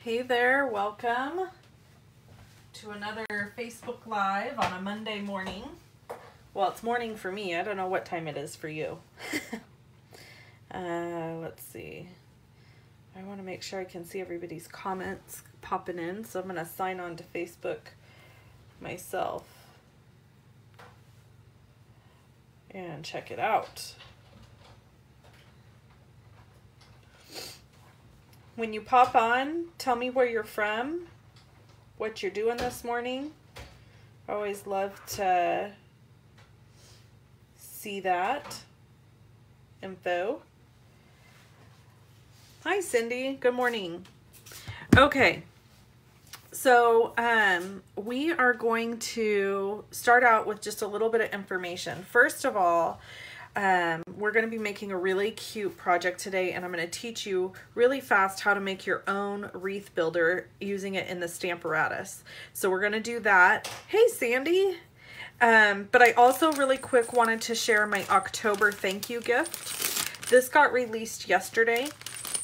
Hey there, welcome to another Facebook Live on a Monday morning. Well, it's morning for me. I don't know what time it is for you. Let's see. I want to make sure I can see everybody's comments popping in, so I'm going to sign on to Facebook myself and check it out. When you pop on, tell me where you're from, what you're doing this morning. I always love to see that info. Hi, Cindy. Good morning. Okay. So we are going to start out with just a little bit of information. First of all, we're going to be making a really cute project today, and I'm going to teach you really fast how to make your own wreath builder using it in the Stamparatus. So we're going to do that. Hey, Sandy. But I also really quick wanted to share my October thank you gift. This got released yesterday,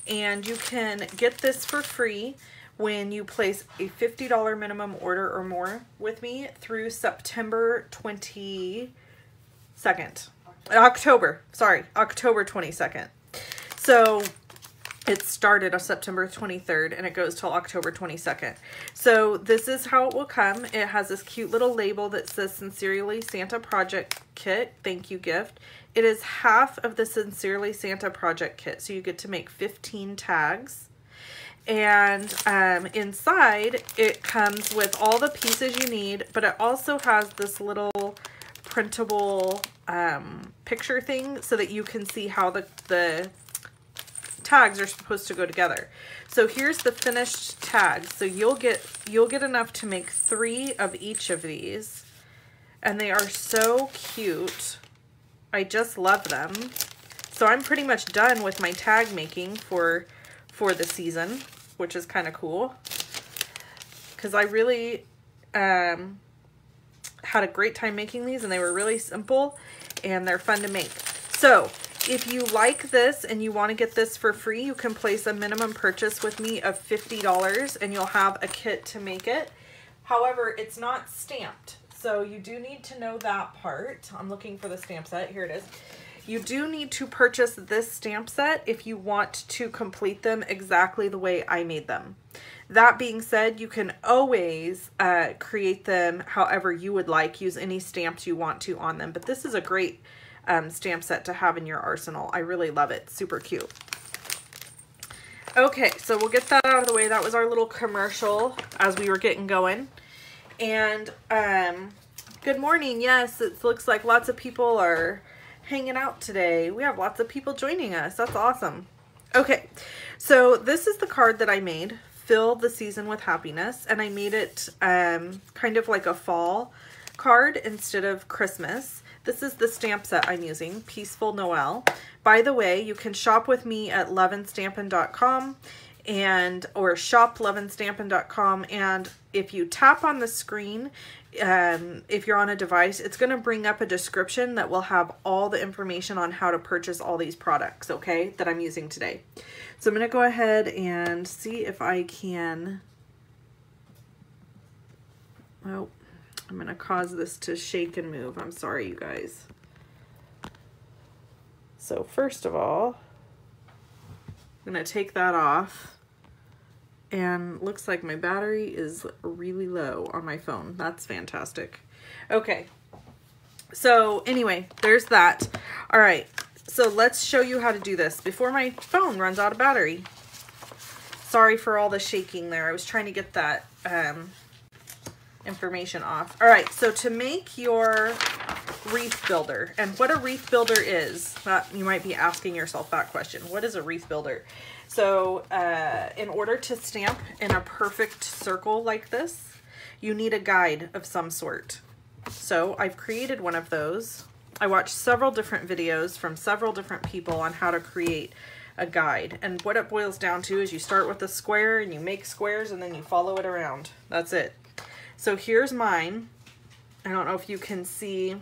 and you can get this for free when you place a $50 minimum order or more with me through September 22nd. October 22nd. So it started on September 23rd and it goes till October 22nd. So this is how it will come. It has this cute little label that says Sincerely Santa Project Kit, thank you gift. It is half of the Sincerely Santa Project Kit. So you get to make 15 tags. And inside it comes with all the pieces you need, but it also has this little printable picture thing so that you can see how the tags are supposed to go together. So here's the finished tags. So you'll get enough to make 3 of each of these, and they are so cute. I just love them. So I'm pretty much done with my tag making for the season, which is kind of cool because I really had a great time making these, and they were really simple and they're fun to make. So if you like this and you want to get this for free, you can place a minimum purchase with me of $50 and you'll have a kit to make it. However, it's not stamped, so you do need to know that part. I'm looking for the stamp set. Here it is. You do need to purchase this stamp set if you want to complete them exactly the way I made them. That being said, you can always create them however you would like. Use any stamps you want to on them. But this is a great stamp set to have in your arsenal. I really love it. Super cute. Okay, so we'll get that out of the way. That was our little commercial as we were getting going. And good morning. Yes, it looks like lots of people are hanging out today. We have lots of people joining us. That's awesome. Okay, so this is the card that I made. Fill the season with happiness, and I made it kind of like a fall card instead of Christmas. This is the stamp set I'm using, Peaceful Noel. By the way, you can shop with me at loveandstampin.com or shop.loveandstampin.com, and if you tap on the screen, if you're on a device, it's going to bring up a description that will have all the information on how to purchase all these products, okay, that I'm using today. So I'm going to go ahead and see if I can, oh, I'm going to cause this to shake and move. I'm sorry, you guys. So first of all, I'm going to take that off. And looks like my battery is really low on my phone. That's fantastic. Okay. So anyway, there's that. All right. So let's show you how to do this before my phone runs out of battery. Sorry for all the shaking there. I was trying to get that information off. All right. So to make your wreath builder, and what a wreath builder is, you might be asking yourself that question. What is a wreath builder? So in order to stamp in a perfect circle like this, you need a guide of some sort. So I've created one of those. I watched several different videos from several different people on how to create a guide. And what it boils down to is you start with a square and you make squares and then you follow it around. That's it. So here's mine. I don't know if you can see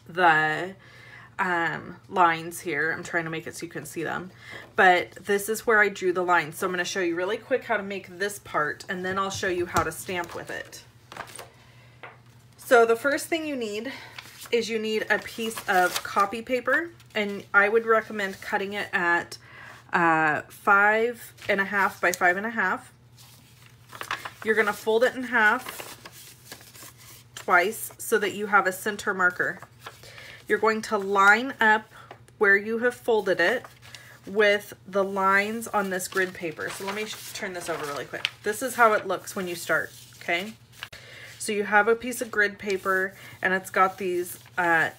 the lines here. I'm trying to make it so you can see them, but this is where I drew the lines. So I'm going to show you really quick how to make this part, and then I'll show you how to stamp with it. So the first thing you need is you need a piece of copy paper, and I would recommend cutting it at 5.5 by 5.5. You're going to fold it in half twice so that you have a center marker. You're going to line up where you have folded it with the lines on this grid paper. So let me turn this over really quick. This is how it looks when you start, okay? So you have a piece of grid paper and it's got these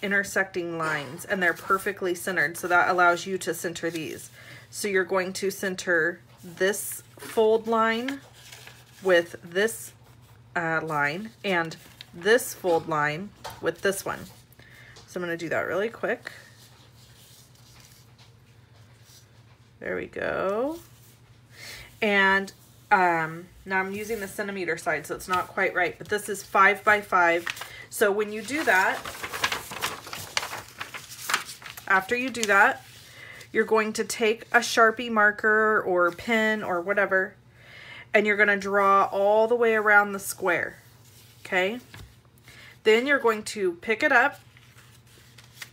intersecting lines and they're perfectly centered. So that allows you to center these. So you're going to center this fold line with this line and this fold line with this one. So I'm going to do that really quick. There we go. And now I'm using the centimeter side, so it's not quite right, but this is 5 by 5. So when you do that, after you do that, you're going to take a Sharpie marker or pen or whatever, and you're going to draw all the way around the square, okay? Then you're going to pick it up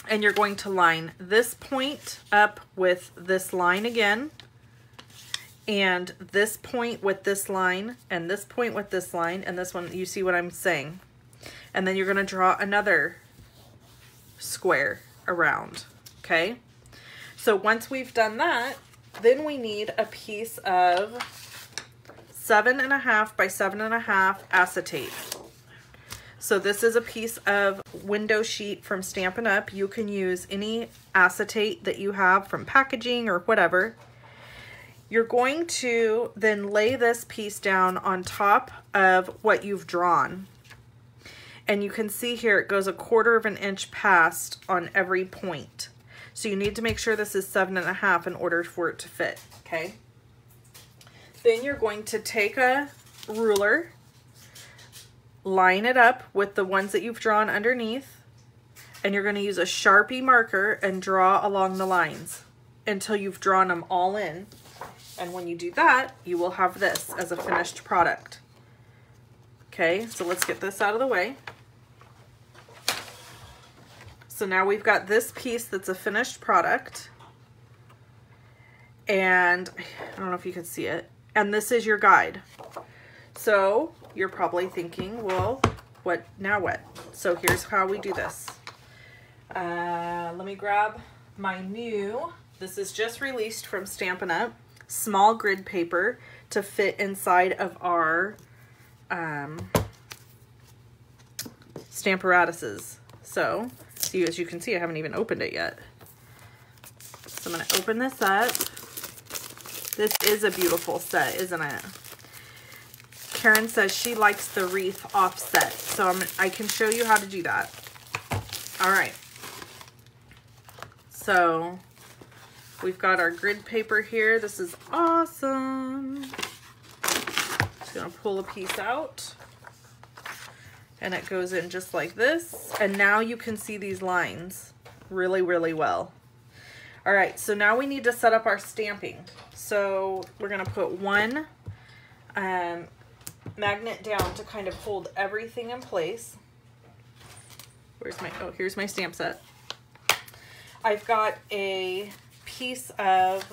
and you're going to line this point up with this line again, and this point with this line, and this point with this line, and this one. You see what I'm saying? And then you're going to draw another square around, okay? So once we've done that, then we need a piece of 7.5 by 7.5 acetate. So this is a piece of window sheet from Stampin' Up. You can use any acetate that you have from packaging or whatever. You're going to then lay this piece down on top of what you've drawn. And you can see here it goes 1/4 inch past on every point. So you need to make sure this is 7.5 in order for it to fit, okay? Then you're going to take a ruler, line it up with the ones that you've drawn underneath, and you're going to use a Sharpie marker and draw along the lines until you've drawn them all in. And when you do that, you will have this as a finished product. Okay, so let's get this out of the way. So now we've got this piece that's a finished product. And I don't know if you can see it. And this is your guide. So you're probably thinking, well, what now what? So here's how we do this. Let me grab my new, this is just released from Stampin' Up, small grid paper to fit inside of our Stamparatuses. So as you can see, I haven't even opened it yet. So I'm going to open this up. This is a beautiful set, isn't it? Karen says she likes the wreath offset, so I can show you how to do that. All right. So we've got our grid paper here. This is awesome. Just gonna pull a piece out, and it goes in just like this. And now you can see these lines really, really well. All right, so now we need to set up our stamping. So we're gonna put one magnet down to kind of hold everything in place. Where's my, oh, here's my stamp set. I've got a piece of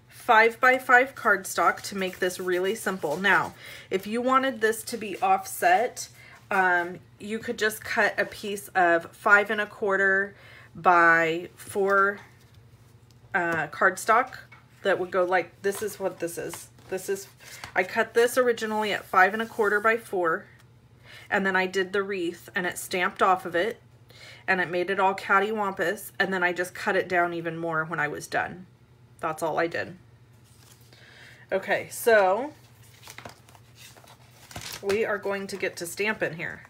5 by 5 cardstock to make this really simple. Now, if you wanted this to be offset, you could just cut a piece of 5 1/4 by 4 cardstock that would go like, this is what this is. I cut this originally at 5 1/4 by 4, and then I did the wreath and it stamped off of it and it made it all cattywampus, and then I just cut it down even more when I was done. That's all I did. Okay, so we are going to get to stamping here.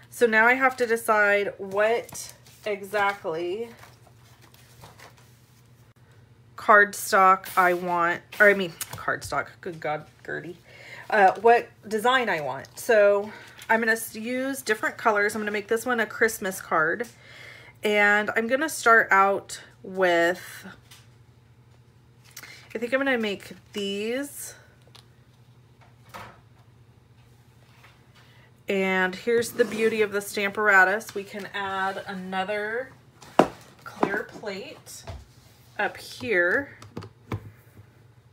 So now I have to decide what exactly cardstock I want, or I mean cardstock, good God, Gertie, what design I want. So I'm going to use different colors. I'm going to make this one a Christmas card, And I'm gonna start out with, I think I'm gonna make these. And here's the beauty of the Stamparatus. We can add another clear plate up here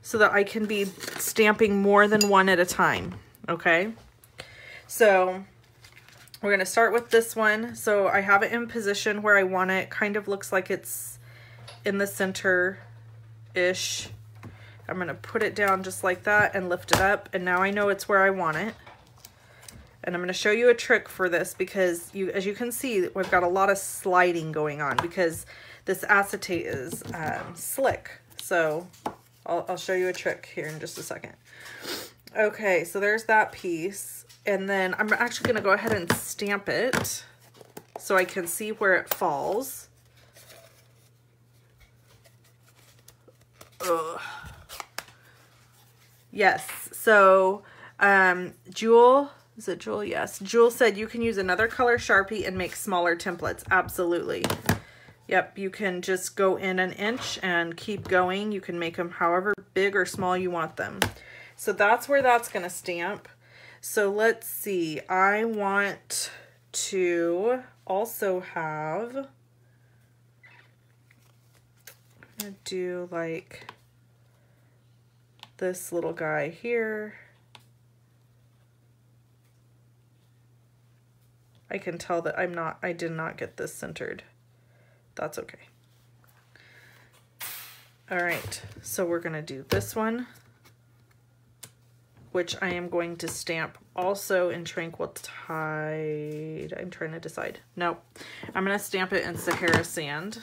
so that I can be stamping more than one at a time, okay? So we're gonna start with this one. So I have it in position where I want it. Kind of looks like it's in the center-ish. I'm gonna put it down just like that and lift it up, and now I know it's where I want it. And I'm going to show you a trick for this because as you can see, we've got a lot of sliding going on because this acetate is slick. So I'll show you a trick here in just a second. Okay, so there's that piece. And then I'm actually going to go ahead and stamp it so I can see where it falls. Ugh. Yes, so Jewel... Is it Jewel? Yes. Jewel said you can use another color Sharpie and make smaller templates. Absolutely. Yep, you can just go in an inch and keep going. You can make them however big or small you want them. So that's where that's going to stamp. So let's see. I want to also have, I'm going to do like this little guy here. I can tell that I did not get this centered. That's okay. All right, so we're gonna do this one, which I am going to stamp also in Tranquil Tide. I'm trying to decide. Nope, I'm gonna stamp it in Sahara Sand.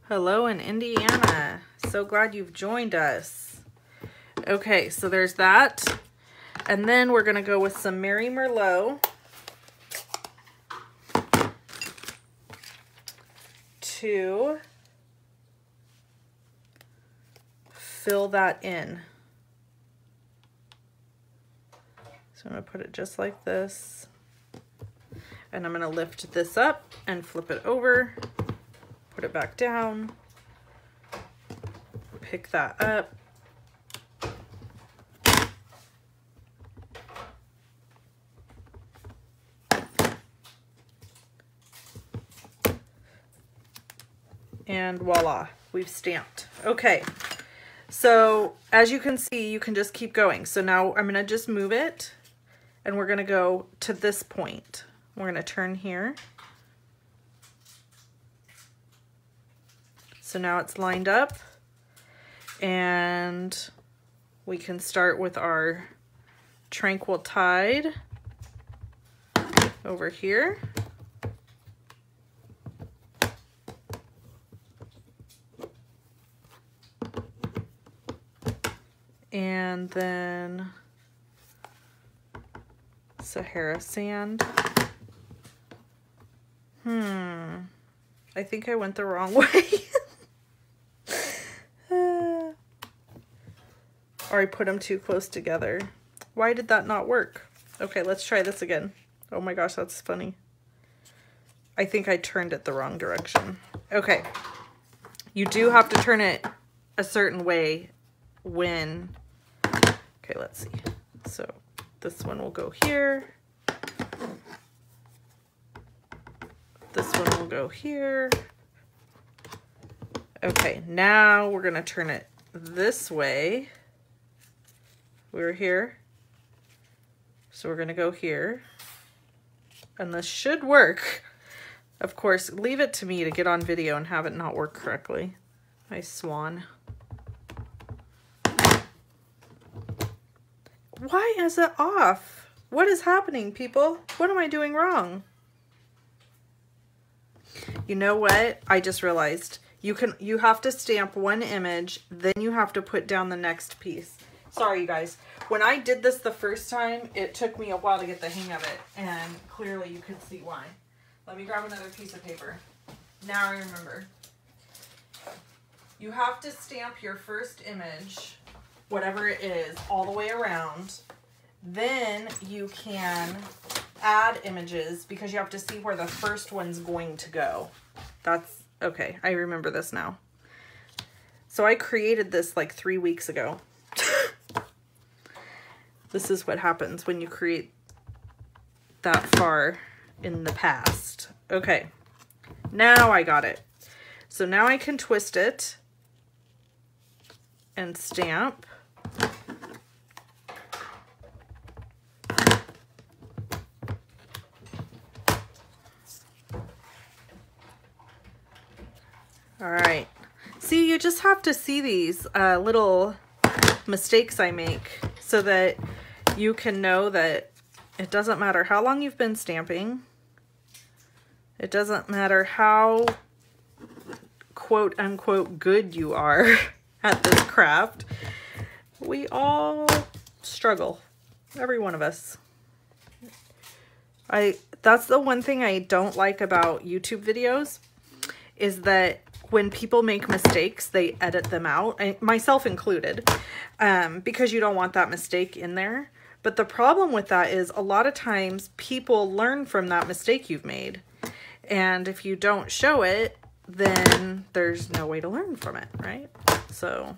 Hello in Indiana. So glad you've joined us. Okay, so there's that. And then we're gonna go with some Mary Merlot to fill that in. So I'm gonna put it just like this. And I'm gonna lift this up and flip it over, put it back down, pick that up. And voila, we've stamped. Okay, so as you can see, you can just keep going. So now I'm gonna just move it and we're gonna go to this point. We're gonna turn here. So now it's lined up and we can start with our Tranquil Tide over here. And then Sahara Sand. I think I went the wrong way. Or I put them too close together. Why did that not work? Okay, let's try this again. Oh my gosh, that's funny. I think I turned it the wrong direction. Okay. You do have to turn it a certain way when... Okay, let's see. So this one will go here. This one will go here. Okay, now we're gonna turn it this way. We're here. So we're gonna go here. And this should work. Of course, leave it to me to get on video and have it not work correctly. My swan. Why is it off? What is happening, people? What am I doing wrong? You know what? I just realized you have to stamp one image, then you have to put down the next piece. Sorry, you guys. When I did this the first time, it took me a while to get the hang of it, and clearly you could see why. Let me grab another piece of paper. Now I remember. You have to stamp your first image, whatever it is, all the way around, Then you can add images because you have to see where the first one's going to go. That's okay. I remember this now. So I created this like 3 weeks ago. This is what happens when you create that far in the past. Okay. Now I got it. So now I can twist it and stamp. All right. See, you just have to see these little mistakes I make so that you can know that it doesn't matter how long you've been stamping. It doesn't matter how quote unquote good you are at this craft. We all struggle. Every one of us. That's the one thing I don't like about YouTube videos is that when people make mistakes, they edit them out, myself included, because you don't want that mistake in there. But the problem with that is a lot of times people learn from that mistake you've made. And if you don't show it, then there's no way to learn from it, right? So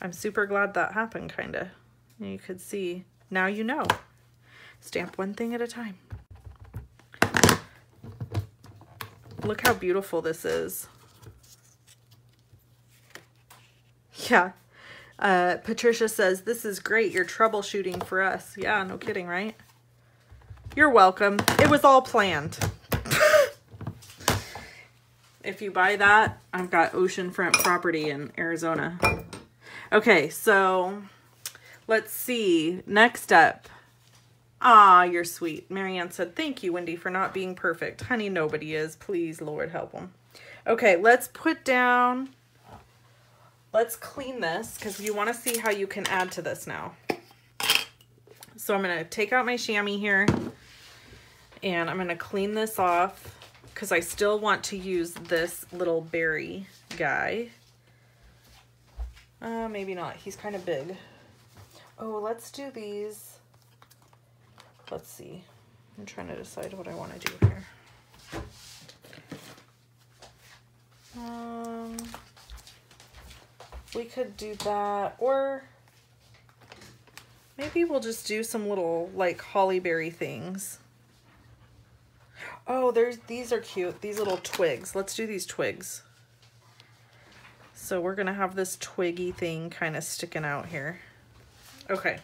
I'm super glad that happened, kind of. You could see, now you know. Stamp one thing at a time. Look how beautiful this is. Yeah. Patricia says, this is great. You're troubleshooting for us. Yeah, no kidding, right? You're welcome. It was all planned. If you buy that, I've got oceanfront property in Arizona. Okay, so let's see. Next up. Ah, you're sweet. Marianne said, thank you, Wendy, for not being perfect. Honey, nobody is. Please, Lord, help them. Okay, let's put down... Let's clean this because you want to see how you can add to this now. So I'm going to take out my chamois here and I'm going to clean this off because I still want to use this little berry guy. Maybe not. He's kind of big. Oh, let's do these. Let's see. I'm trying to decide what I want to do here. We could do that, or maybe we'll just do some little like hollyberry things. Oh, these are cute. These little twigs. Let's do these twigs. So we're gonna have this twiggy thing kind of sticking out here. Okay.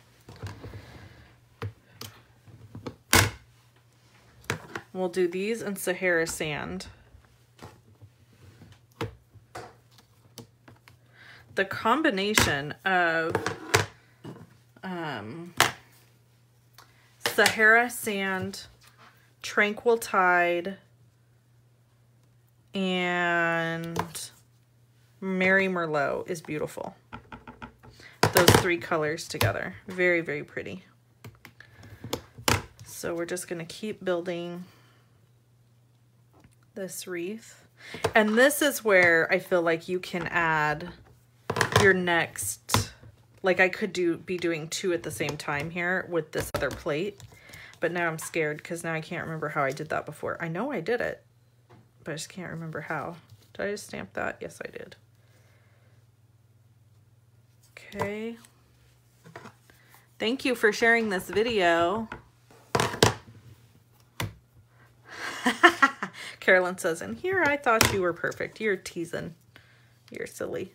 We'll do these in Sahara sand. The combination of Sahara sand, tranquil tide, and Mary Merlot is beautiful. Those 3 colors together. Very, very pretty. So we're just going to keep building this wreath. And this is where I feel like you can add your next, like I could be doing 2 at the same time here with this other plate, but now I'm scared because now I can't remember how I did that before. I know I did it, but I just can't remember how. Did I just stamp that? Yes, I did. Okay. Thank you for sharing this video. Carolyn says, and here I thought you were perfect. You're teasing. You're silly.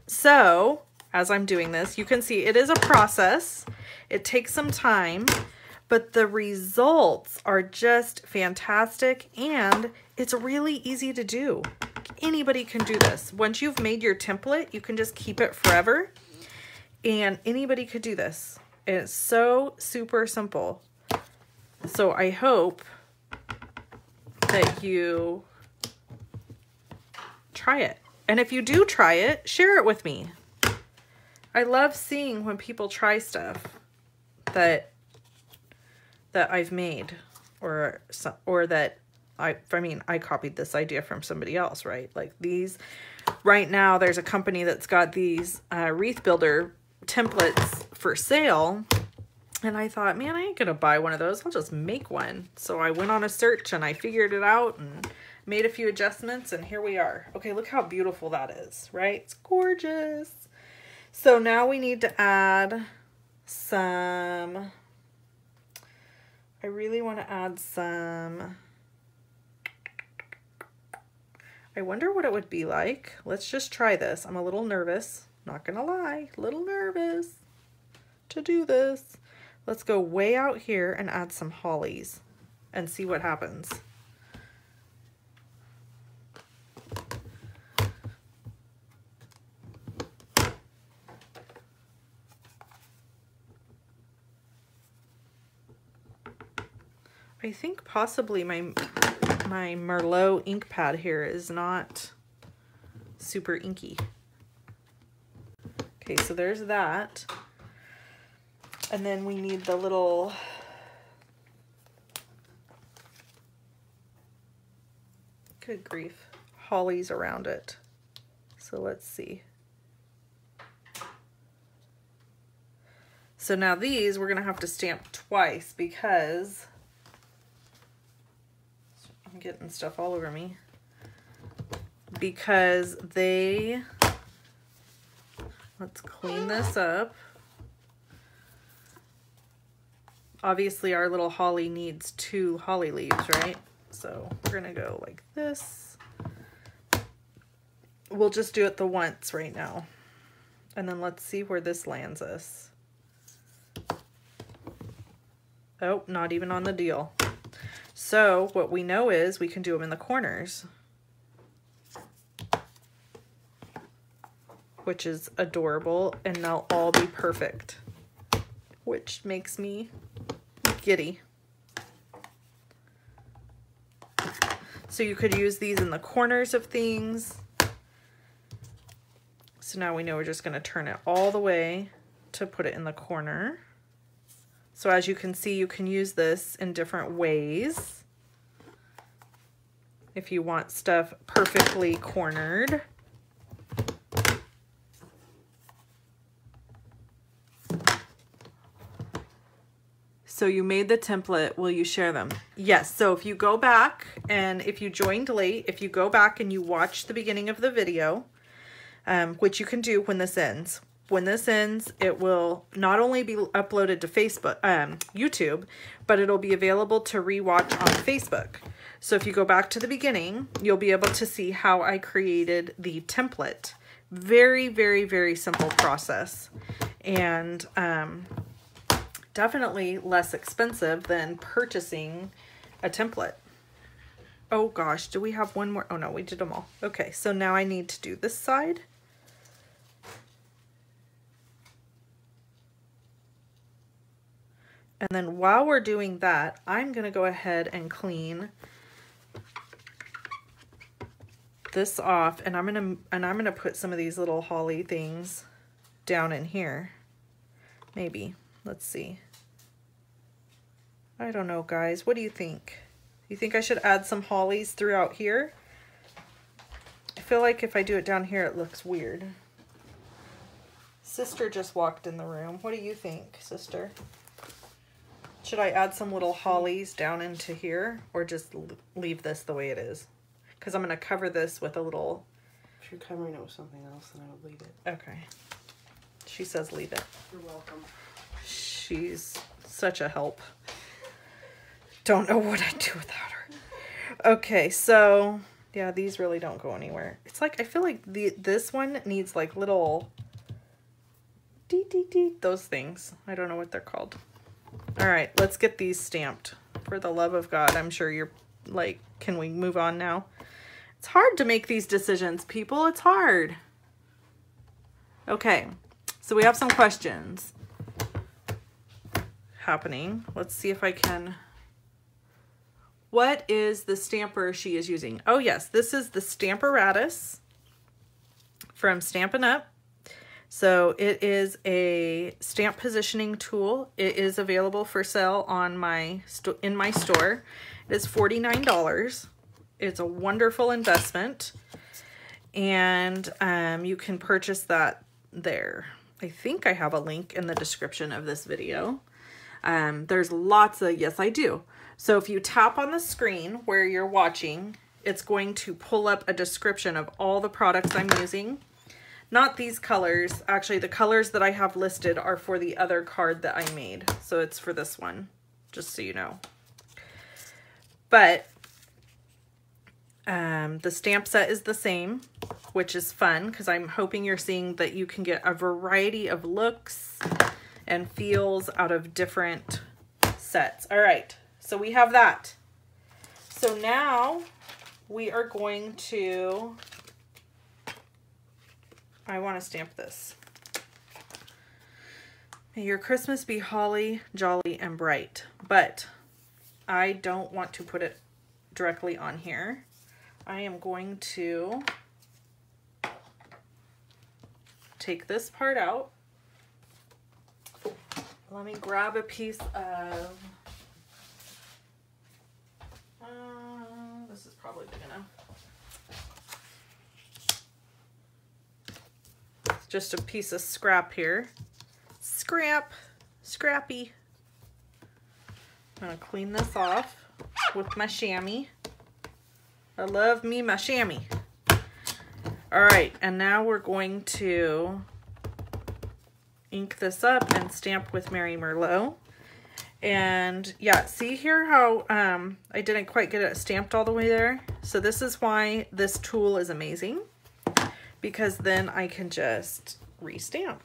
So as I'm doing this, you can see it is a process. It takes some time, but the results are just fantastic and it's really easy to do. Anybody can do this. Once you've made your template, you can just keep it forever and anybody could do this. It's so super simple. So I hope that you try it. And if you do try it, share it with me. I love seeing when people try stuff that I've made or that I mean, I copied this idea from somebody else, right? Like these right now there's a company that's got these wreath builder templates for sale. And I thought, man, I ain't gonna buy one of those. I'll just make one. So I went on a search and I figured it out and made a few adjustments, and here we are. Okay, look how beautiful that is, right? It's gorgeous. So now we need to add some, I really want to add some, I wonder what it would be like. Let's just try this. I'm a little nervous, not gonna lie, a little nervous to do this. Let's go way out here and add some hollies and see what happens. I think possibly my Merlot ink pad here is not super inky. Okay, so there's that. And then we need the little, good grief, hollies around it. So let's see. So now these we're gonna have to stamp twice because I'm getting stuff all over me. Because they, let's clean this up. Obviously our little holly needs 2 holly leaves, right? So we're gonna go like this. We'll just do it the once right now. And then let's see where this lands us. Oh, not even on the deal. So what we know is we can do them in the corners, which is adorable, and they'll all be perfect, which makes me giddy. So you could use these in the corners of things. So now we know we're just going to turn it all the way to put it in the corner. So as you can see, you can use this in different ways. If you want stuff perfectly cornered. So you made the template, will you share them? Yes, so if you go back and if you joined late, if you go back and you watch the beginning of the video, which you can do when this ends. When this ends, it will not only be uploaded to Facebook, YouTube, but it'll be available to rewatch on Facebook. So if you go back to the beginning, you'll be able to see how I created the template. Very, very, very simple process. And definitely less expensive than purchasing a template. Oh gosh, do we have one more? Oh no, we did them all. Okay, so now I need to do this side. And then while we're doing that, I'm gonna go ahead and clean this off, and I'm gonna put some of these little holly things down in here. Maybe. Let's see. I don't know, guys. What do you think? You think I should add some hollies throughout here? I feel like if I do it down here, it looks weird. Sister just walked in the room. What do you think, sister? Should I add some little hollies down into here or just leave this the way it is? Because I'm going to cover this with a little... If you're covering it with something else, then I would leave it. Okay. She says leave it. You're welcome. She's such a help. Don't know what I'd do without her. Okay, so... yeah, these really don't go anywhere. It's like, I feel like this one needs like little... those things. I don't know what they're called. All right, let's get these stamped. For the love of God, I'm sure you're like, can we move on now? It's hard to make these decisions, people. It's hard. Okay, so we have some questions happening. Let's see if I can... What is the stamper she is using? Oh yes, this is the Stamparatus from Stampin' Up. So it is a stamp positioning tool. It is available for sale on in my store. It is $49. It's a wonderful investment. and you can purchase that there. I think I have a link in the description of this video. There's lots of, yes, I do. So if you tap on the screen where you're watching, it's going to pull up a description of all the products I'm using. Not these colors. Actually, the colors that I have listed are for the other card that I made. So it's for this one, just so you know. But the stamp set is the same, which is fun because I'm hoping you're seeing that you can get a variety of looks and feels out of different sets. All right, so we have that. So now we are going to, I want to stamp this. May your Christmas be holly, jolly, and bright. But I don't want to put it directly on here. I am going to take this part out. Let me grab a piece of, this is probably big enough. Just a piece of scrap here. Scrappy. I'm gonna clean this off with my chamois. I love me my chamois. All right, and now we're going to ink this up and stamp with Mary Merlot. And yeah, see here how I didn't quite get it stamped all the way there? So this is why this tool is amazing, because then I can just restamp.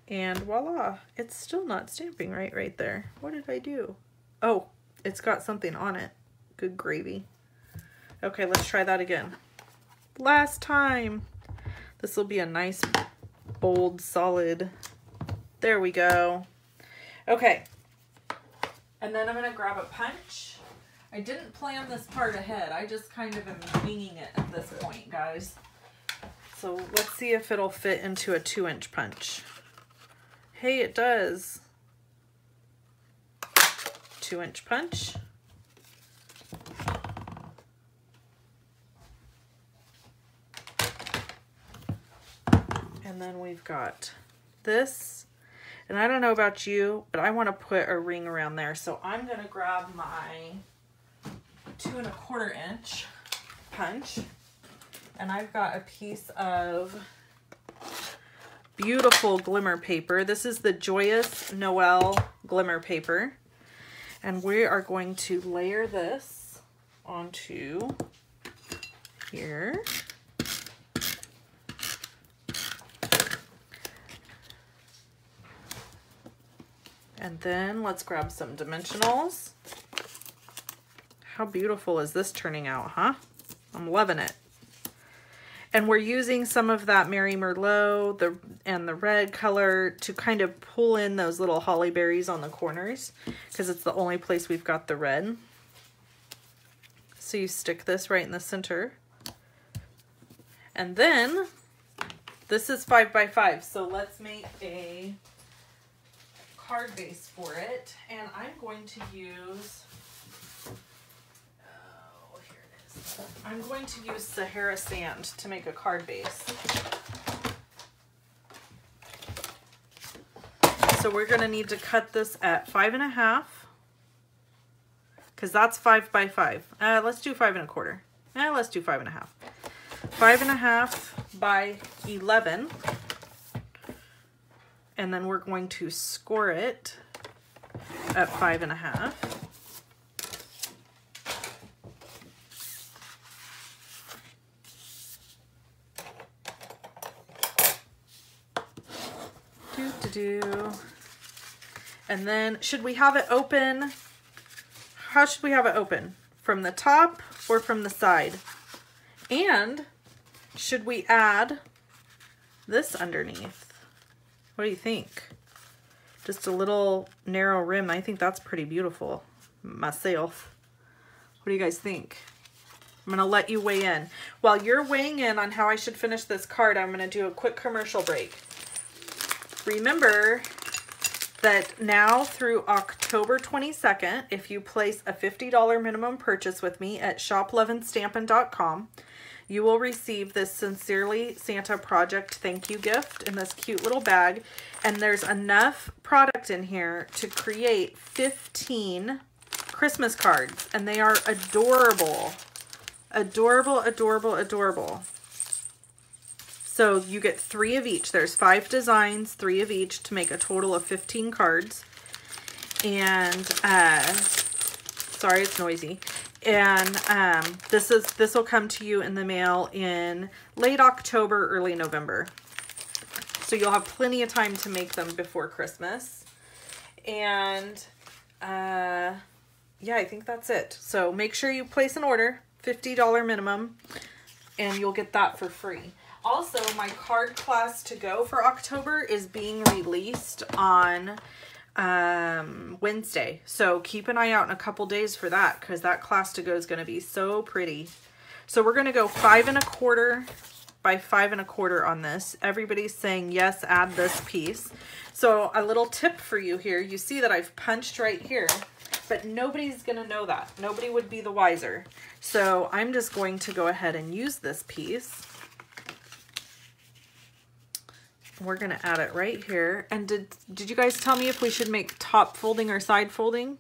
And voila, it's still not stamping right there. What did I do? Oh, it's got something on it. Good gravy. Okay, let's try that again. Last time. This will be a nice, bold, solid. There we go. Okay. And then I'm going to grab a punch. I didn't plan this part ahead. I just kind of am winging it at this point, guys. So let's see if it'll fit into a 2-inch punch. Hey, it does. 2-inch punch. And then we've got this. And I don't know about you, but I want to put a ring around there. So I'm going to grab my 2 1/4 inch punch. And I've got a piece of beautiful glimmer paper. This is the Joyous Noel glimmer paper. And we are going to layer this onto here. And then let's grab some dimensionals. How beautiful is this turning out, huh? I'm loving it. And we're using some of that Mary Merlot and the red color to kind of pull in those little holly berries on the corners, because it's the only place we've got the red. So you stick this right in the center. And then this is 5 by 5. So let's make a card base for it. And I'm going to use, I'm going to use Sahara sand to make a card base. So we're going to need to cut this at 5 1/2, because that's 5 by 5. Let's do 5 1/4. Let's do 5 1/2. 5 1/2 by 11. And then we're going to score it at 5 1/2. And then should we have it open? How should we have it open? From the top or from the side? And should we add this underneath? What do you think? Just a little narrow rim. I think that's pretty beautiful myself. What do you guys think? I'm going to let you weigh in. While you're weighing in on how I should finish this card, I'm going to do a quick commercial break. Remember that now through October 22nd, if you place a $50 minimum purchase with me at shoploveandstampin.com, you will receive this Sincerely Santa Project thank you gift in this cute little bag. And there's enough product in here to create 15 Christmas cards. And they are adorable. Adorable, adorable, adorable. So you get 3 of each. There's 5 designs, 3 of each to make a total of 15 cards. And, sorry, it's noisy. And this will come to you in the mail in late October, early November. So you'll have plenty of time to make them before Christmas. And yeah, I think that's it. So make sure you place an order, $50 minimum, and you'll get that for free. Also, my card class to go for October is being released on Wednesday. So keep an eye out in a couple days for that, because that class to go is going to be so pretty. So we're going to go 5 1/4 by 5 1/4 on this. Everybody's saying yes, add this piece. So a little tip for you here. You see that I've punched right here, but nobody's going to know that. Nobody would be the wiser. So I'm just going to go ahead and use this piece. We're going to add it right here. And did you guys tell me if we should make top folding or side folding?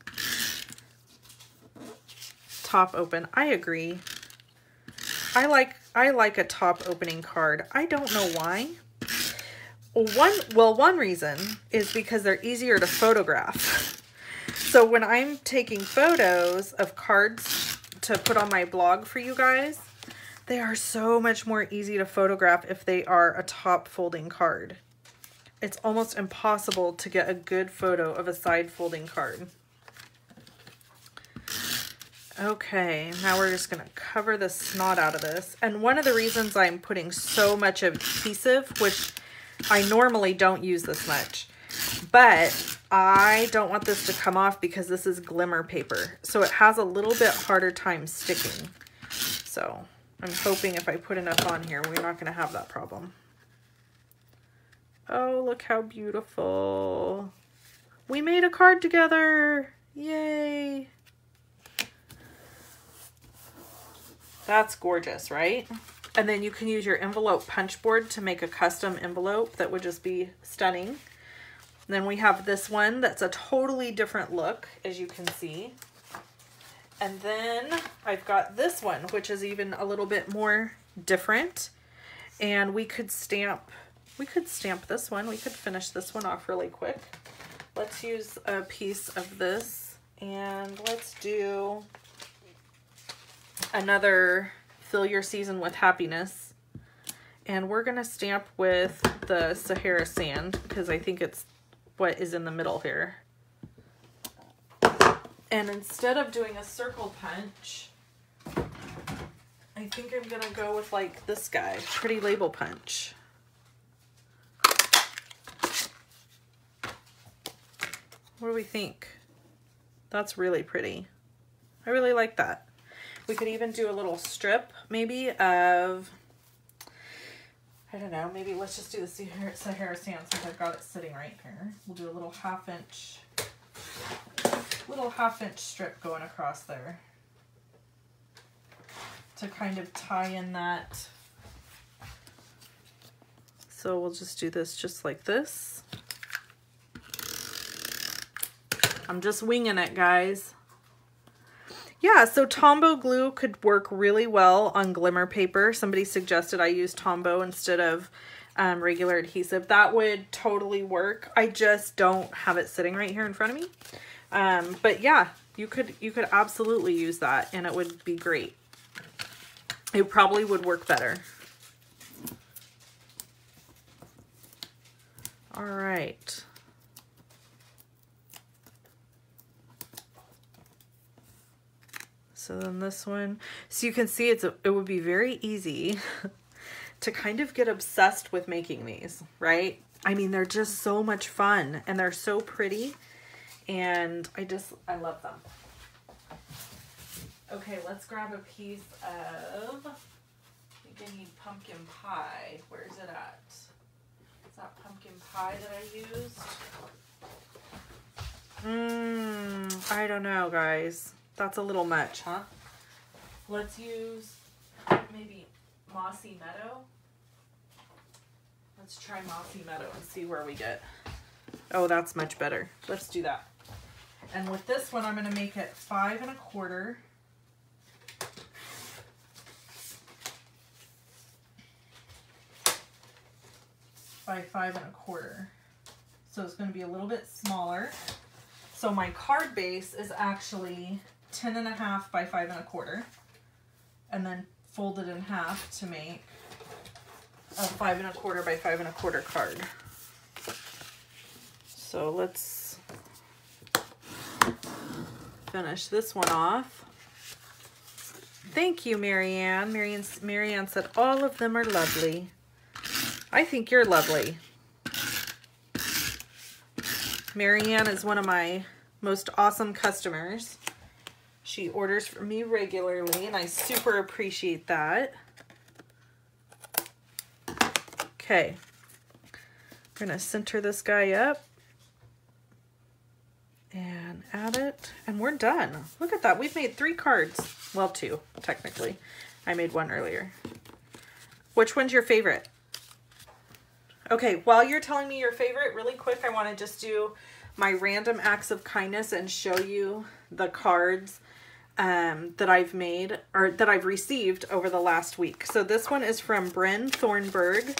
Top open. I agree. I like a top opening card. I don't know why. One reason is because they're easier to photograph. So when I'm taking photos of cards to put on my blog for you guys, they are so much more easy to photograph if they are a top folding card. It's almost impossible to get a good photo of a side folding card. Okay, now we're just going to cover the snot out of this. And one of the reasons I'm putting so much adhesive, which I normally don't use this much, but I don't want this to come off because this is glimmer paper. So it has a little bit harder time sticking. So I'm hoping if I put enough on here, we're not going to have that problem. Oh, look how beautiful. We made a card together. Yay. That's gorgeous, right? And then you can use your envelope punch board to make a custom envelope that would just be stunning. And then we have this one that's a totally different look, as you can see. And then I've got this one, which is even a little bit more different. And we could stamp this one. We could finish this one off really quick. Let's use a piece of this and let's do another Fill Your Season with Happiness. And we're gonna stamp with the Sahara Sand because I think it's what is in the middle here. And instead of doing a circle punch, I think I'm gonna go with like this guy, Pretty Label Punch. What do we think? That's really pretty. I really like that. We could even do a little strip maybe of, I don't know, maybe let's just do the Sahara Sand since I've got it sitting right here. We'll do a little half-inch strip going across there to kind of tie in that. So we'll just do this just like this. I'm just winging it, guys. Yeah, so Tombow glue could work really well on glimmer paper. Somebody suggested I use Tombow instead of regular adhesive. That would totally work. I just don't have it sitting right here in front of me. But yeah, you could absolutely use that and it would be great. It probably would work better. All right. So then this one, so you can see it would be very easy to kind of get obsessed with making these, right? I mean, they're just so much fun and they're so pretty and I love them. Okay, let's grab a piece of, I think I need pumpkin pie. Where's it at? Is that pumpkin pie that I used? I don't know, guys. That's a little much, huh? Let's use maybe Mossy Meadow. Let's try Mossy Meadow and see where we get. Oh, that's much better. Let's do that. And with this one, I'm going to make it 5 1/4. By 5 1/4. So it's going to be a little bit smaller. So my card base is actually 10 1/2 by 5 1/4. And then fold it in half to make a 5 1/4 by 5 1/4 card. So let's finish this one off. Thank you, Marianne. Marianne said all of them are lovely. I think you're lovely. Marianne is one of my most awesome customers. She orders from me regularly, and I super appreciate that. Okay. We're going to center this guy up and add it, and we're done. Look at that. We've made 3 cards. Well, 2, technically. I made 1 earlier. Which one's your favorite? Okay, while you're telling me your favorite, really quick, I want to just do my random acts of kindness and show you the cards that I've made, or that I've received over the last week. So this one is from Bryn Thornburg,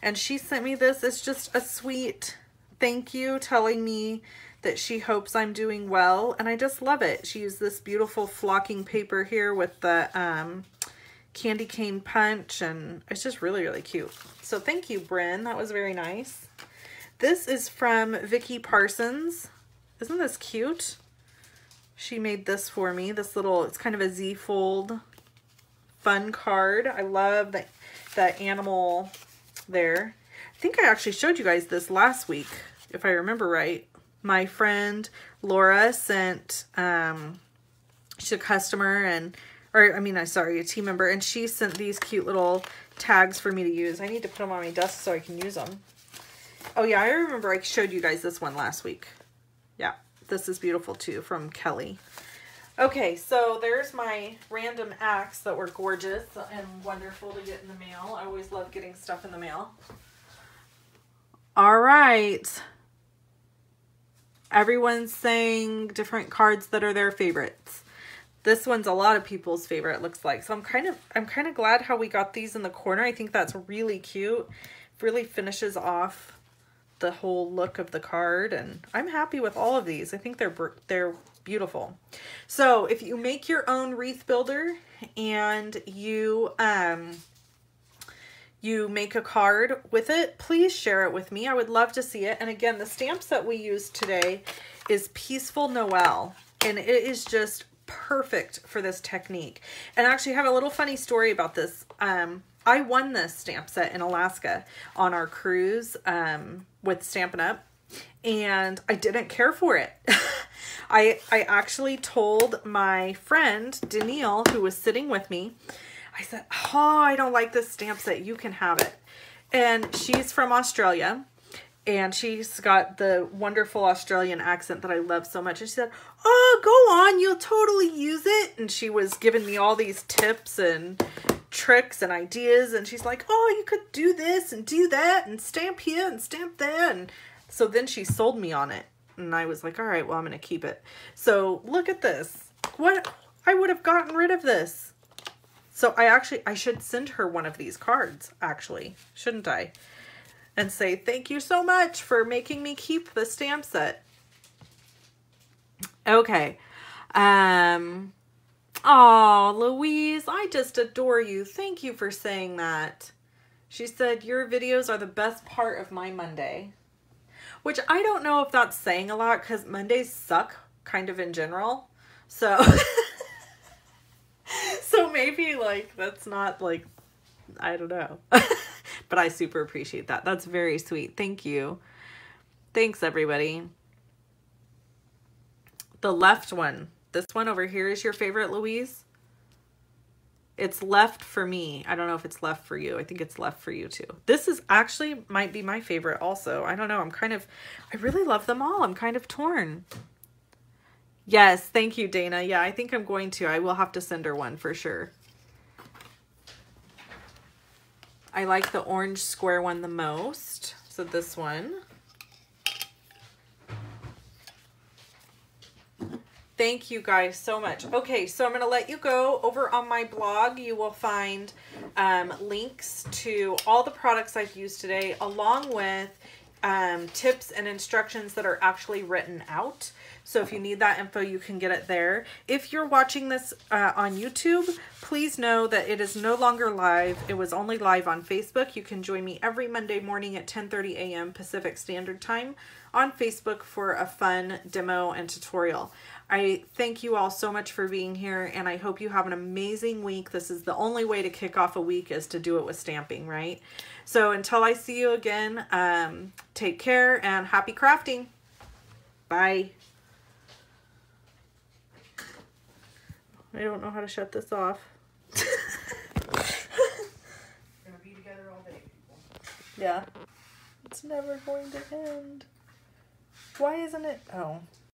and she sent me this. It's just a sweet thank you telling me that she hopes I'm doing well, and I just love it. She used this beautiful flocking paper here with the candy cane punch, and it's just really, really cute. So thank you, Bryn. That was very nice. This is from Vicky Parsons. Isn't this cute? She made this for me. This little, it's kind of a Z-fold fun card. I love the animal there. I think I actually showed you guys this last week, if I remember right. My friend Laura sent, she's a customer, and a team member, and she sent these cute little tags for me to use. I need to put them on my desk so I can use them. Oh yeah, I remember I showed you guys this one last week. Yeah, this is beautiful too, from Kelly. Okay, so there's my random acts that were gorgeous and wonderful to get in the mail. I always love getting stuff in the mail. All right. Everyone's saying different cards that are their favorites. This one's a lot of people's favorite, it looks like. So I'm kind of glad how we got these in the corner. I think that's really cute. It really finishes off the whole look of the card, and I'm happy with all of these. I think they're beautiful. So if you make your own wreath builder and you make a card with it, please share it with me. I would love to see it. And again, the stamps that we used today is Peaceful Noel, and it is just perfect for this technique. And I actually have a little funny story about this. I won this stamp set in Alaska on our cruise with Stampin' Up, and I didn't care for it. I actually told my friend Danielle, who was sitting with me, I said, oh, I don't like this stamp set, you can have it. And she's from Australia, and she's got the wonderful Australian accent that I love so much. And she said, oh, go on, you'll totally use it. And she was giving me all these tips and tricks and ideas. And she's like, oh, you could do this and do that and stamp here and stamp there. And so then she sold me on it. And I was like, all right, well, I'm going to keep it. So look at this. What? I would have gotten rid of this. So I should send her one of these cards, actually, shouldn't I? And say, thank you so much for making me keep the stamp set. Okay. Oh, Louise, I just adore you. Thank you for saying that. She said, your videos are the best part of my Monday. Which I don't know if that's saying a lot, because Mondays suck kind of in general. So, so maybe like, that's not like, I don't know. But I super appreciate that. That's very sweet. Thank you. Thanks, everybody. The left one. This one over here is your favorite, Louise? It's left for me. I don't know if it's left for you. I think it's left for you too. This is actually might be my favorite also. I don't know. I really love them all. I'm kind of torn. Yes. Thank you, Dana. Yeah, I think I'm going to. I will have to send her one for sure. I like the orange square one the most. So this one. Thank you guys so much. Okay, so I'm going to let you go. Over on my blog, you will find links to all the products I've used today, along with tips and instructions that are actually written out. So if you need that info, you can get it there. If you're watching this on YouTube, please know that it is no longer live. It was only live on Facebook. You can join me every Monday morning at 10:30 a.m. Pacific Standard Time on Facebook for a fun demo and tutorial. I thank you all so much for being here, and I hope you have an amazing week. This is the only way to kick off a week, is to do it with stamping, right? So until I see you again, take care and happy crafting. Bye. I don't know how to shut this off. We're gonna be together all day, people. Yeah. It's never going to end. Why isn't it? Oh.